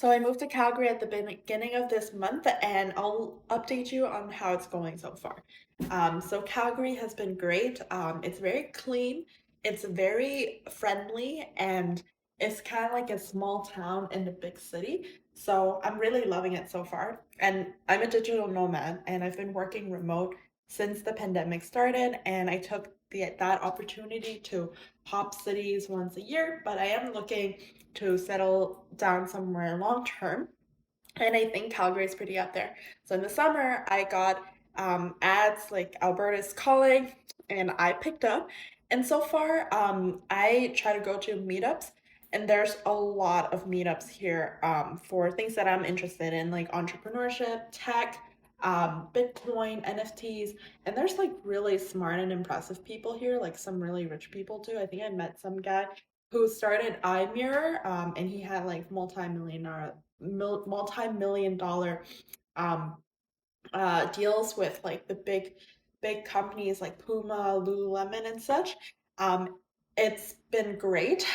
So I moved to Calgary at the beginning of this month, and I'll update you on how it's going so far. So Calgary has been great. It's very clean, it's very friendly, and it's kind of like a small town in a big city. So I'm really loving it so far. And I'm a digital nomad, and I've been working remote since the pandemic started, and I took that opportunity to hop cities once a year, but I am looking to settle down somewhere long term. And I think Calgary is pretty up there. So in the summer, I got ads like Alberta's Calling, and I picked up. And so far, I try to go to meetups, and there's a lot of meetups here for things that I'm interested in, like entrepreneurship, tech, Bitcoin, NFTs. And there's like really smart and impressive people here, like some really rich people too. I think I met some guy who started iMirror, and he had like multi-million dollar um, deals with like the big companies like Puma, Lululemon, and such. Um, it's been great.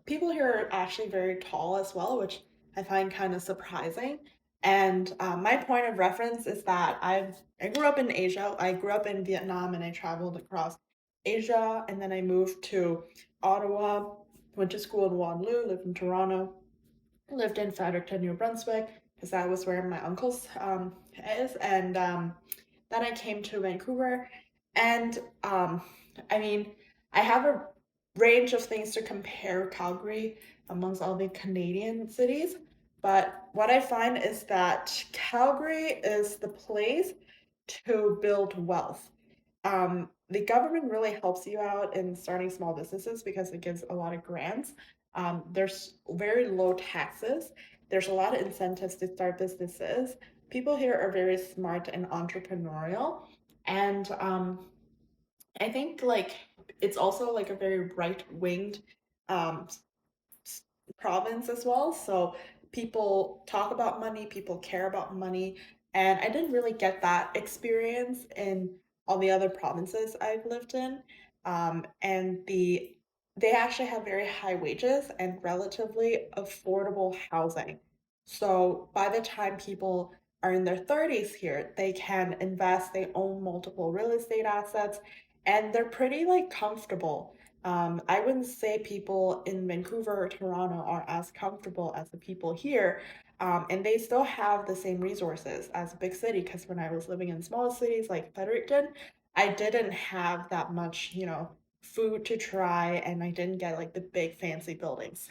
People here are actually very tall as well, which I find kind of surprising. And my point of reference is that I grew up in Asia. I grew up in Vietnam, and I traveled across Asia, and then I moved to Ottawa, went to school in Waterloo, lived in Toronto, lived in Fredericton, New Brunswick, because that was where my uncle's is, and then I came to Vancouver, and I mean, I have a range of things to compare Calgary amongst all the Canadian cities, but what I find is that Calgary is the place to build wealth. The government really helps you out in starting small businesses because it gives a lot of grants. There's very low taxes. There's a lot of incentives to start businesses. People here are very smart and entrepreneurial. And I think like it's also like a very right-winged um, province as well. So people talk about money, people care about money, and I didn't really get that experience in all the other provinces I've lived in. And they actually have very high wages and relatively affordable housing. So by the time people are in their 30s here, they can invest, they own multiple real estate assets, and they're pretty like comfortable. I wouldn't say people in Vancouver or Toronto are as comfortable as the people here, and they still have the same resources as a big city. Because when I was living in small cities like Fredericton, I didn't have that much, food to try, and I didn't get like the big fancy buildings.